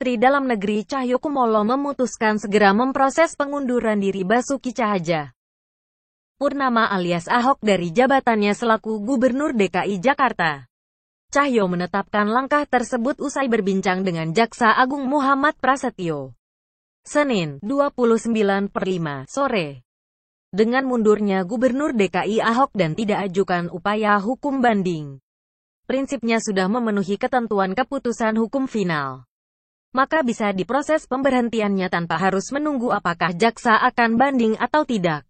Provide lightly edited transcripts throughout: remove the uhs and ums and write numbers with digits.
Menteri Dalam Negeri Cahyokumolo memutuskan segera memproses pengunduran diri Basuki Cahaya Purnama alias Ahok dari jabatannya selaku Gubernur DKI Jakarta. Cahyo menetapkan langkah tersebut usai berbincang dengan Jaksa Agung Muhammad Prasetyo Senin, 29/5 sore. Dengan mundurnya Gubernur DKI Ahok dan tidak ajukan upaya hukum banding, prinsipnya sudah memenuhi ketentuan keputusan hukum final, maka bisa diproses pemberhentiannya tanpa harus menunggu apakah jaksa akan banding atau tidak,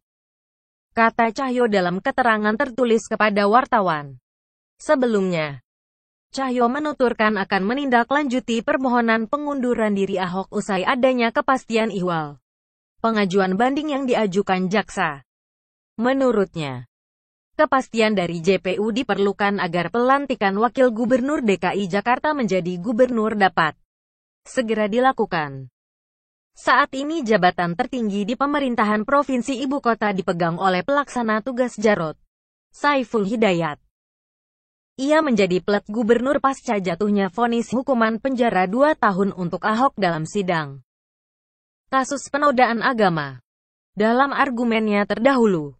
kata Cahyo dalam keterangan tertulis kepada wartawan. Sebelumnya, Cahyo menuturkan akan menindaklanjuti permohonan pengunduran diri Ahok usai adanya kepastian ihwal pengajuan banding yang diajukan jaksa. Menurutnya, kepastian dari JPU diperlukan agar pelantikan Wakil Gubernur DKI Jakarta menjadi gubernur dapat segera dilakukan. Saat ini jabatan tertinggi di pemerintahan Provinsi Ibu Kota dipegang oleh pelaksana tugas Jarod Saiful Hidayat. Ia menjadi plet gubernur pasca jatuhnya vonis hukuman penjara 2 tahun untuk Ahok dalam sidang kasus penodaan agama. Dalam argumennya terdahulu,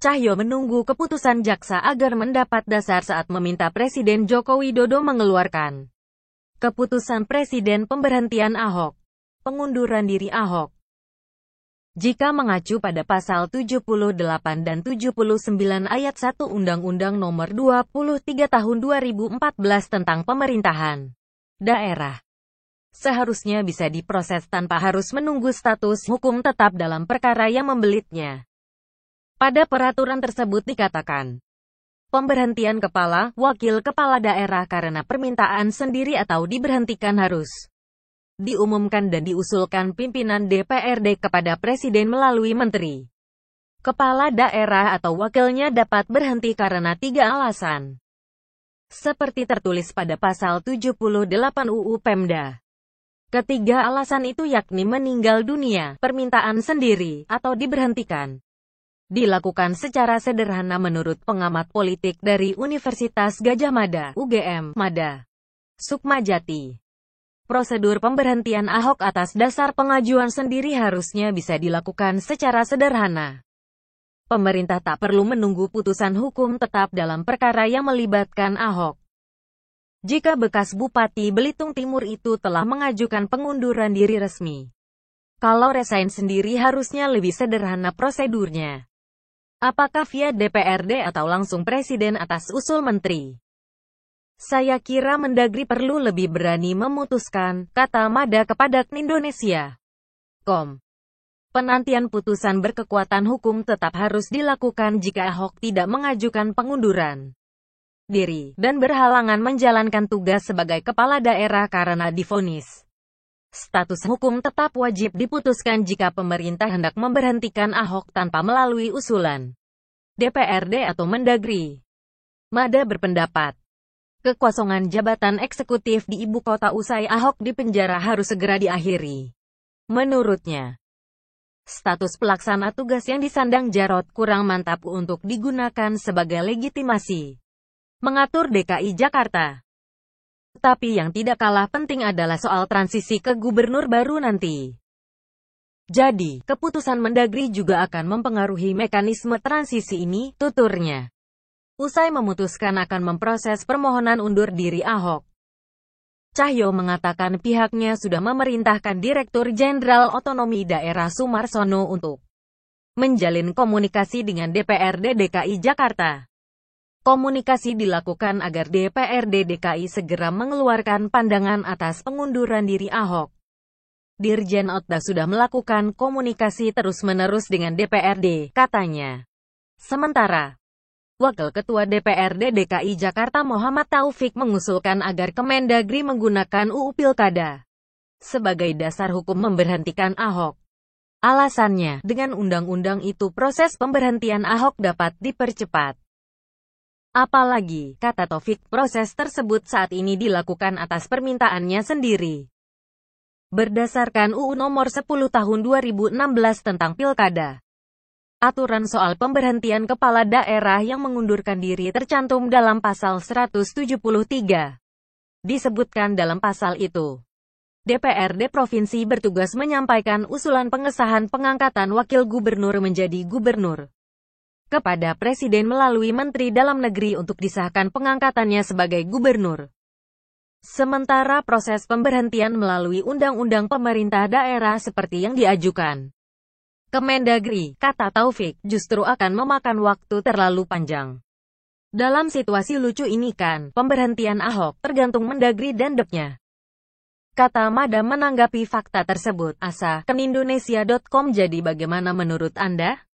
Cahyo menunggu keputusan jaksa agar mendapat dasar saat meminta Presiden Joko Widodo mengeluarkan keputusan Presiden pemberhentian Ahok, pengunduran diri Ahok. Jika mengacu pada pasal 78 dan 79 ayat 1 Undang-Undang Nomor 23 Tahun 2014 tentang Pemerintahan Daerah, seharusnya bisa diproses tanpa harus menunggu status hukum tetap dalam perkara yang membelitnya. Pada peraturan tersebut dikatakan, pemberhentian kepala, wakil kepala daerah karena permintaan sendiri atau diberhentikan harus diumumkan dan diusulkan pimpinan DPRD kepada Presiden melalui Menteri. Kepala daerah atau wakilnya dapat berhenti karena 3 alasan. Seperti tertulis pada pasal 78 UU Pemda. Ketiga alasan itu yakni meninggal dunia, permintaan sendiri, atau diberhentikan. Dilakukan secara sederhana menurut pengamat politik dari Universitas Gadjah Mada, UGM, Mada, Sukmajati. Prosedur pemberhentian Ahok atas dasar pengajuan sendiri harusnya bisa dilakukan secara sederhana. Pemerintah tak perlu menunggu putusan hukum tetap dalam perkara yang melibatkan Ahok. Jika bekas Bupati Belitung Timur itu telah mengajukan pengunduran diri resmi, kalau resign sendiri harusnya lebih sederhana prosedurnya. Apakah via DPRD atau langsung Presiden atas usul Menteri? Saya kira Mendagri perlu lebih berani memutuskan, kata Mada kepada Indonesia.com. Penantian putusan berkekuatan hukum tetap harus dilakukan jika Ahok tidak mengajukan pengunduran diri, dan berhalangan menjalankan tugas sebagai kepala daerah karena divonis. Status hukum tetap wajib diputuskan jika pemerintah hendak memberhentikan Ahok tanpa melalui usulan DPRD atau Mendagri. Mada berpendapat, kekosongan jabatan eksekutif di ibu kota usai Ahok dipenjara harus segera diakhiri. Menurutnya, status pelaksana tugas yang disandang Jarod kurang mantap untuk digunakan sebagai legitimasi mengatur DKI Jakarta. Tapi yang tidak kalah penting adalah soal transisi ke gubernur baru nanti. Jadi, keputusan Mendagri juga akan mempengaruhi mekanisme transisi ini, tuturnya. Usai memutuskan akan memproses permohonan undur diri Ahok, Cahyo mengatakan pihaknya sudah memerintahkan Direktur Jenderal Otonomi Daerah Sumarsono untuk menjalin komunikasi dengan DPRD DKI Jakarta. Komunikasi dilakukan agar DPRD DKI segera mengeluarkan pandangan atas pengunduran diri Ahok. Dirjen Otda sudah melakukan komunikasi terus-menerus dengan DPRD, katanya. Sementara, Wakil Ketua DPRD DKI Jakarta Muhammad Taufik mengusulkan agar Kemendagri menggunakan UU Pilkada sebagai dasar hukum memberhentikan Ahok. Alasannya, dengan undang-undang itu proses pemberhentian Ahok dapat dipercepat. Apalagi, kata Taufik, proses tersebut saat ini dilakukan atas permintaannya sendiri. Berdasarkan UU Nomor 10 Tahun 2016 tentang Pilkada, aturan soal pemberhentian kepala daerah yang mengundurkan diri tercantum dalam pasal 173. Disebutkan dalam pasal itu, DPRD Provinsi bertugas menyampaikan usulan pengesahan pengangkatan wakil gubernur menjadi gubernur kepada Presiden melalui Menteri Dalam Negeri untuk disahkan pengangkatannya sebagai gubernur. Sementara proses pemberhentian melalui undang-undang pemerintah daerah seperti yang diajukan Kemendagri, kata Taufik, justru akan memakan waktu terlalu panjang. Dalam situasi lucu ini kan, pemberhentian Ahok tergantung Mendagri dan Depnya. Kata Mada menanggapi fakta tersebut, asa, ke Indonesia.com. Jadi bagaimana menurut Anda?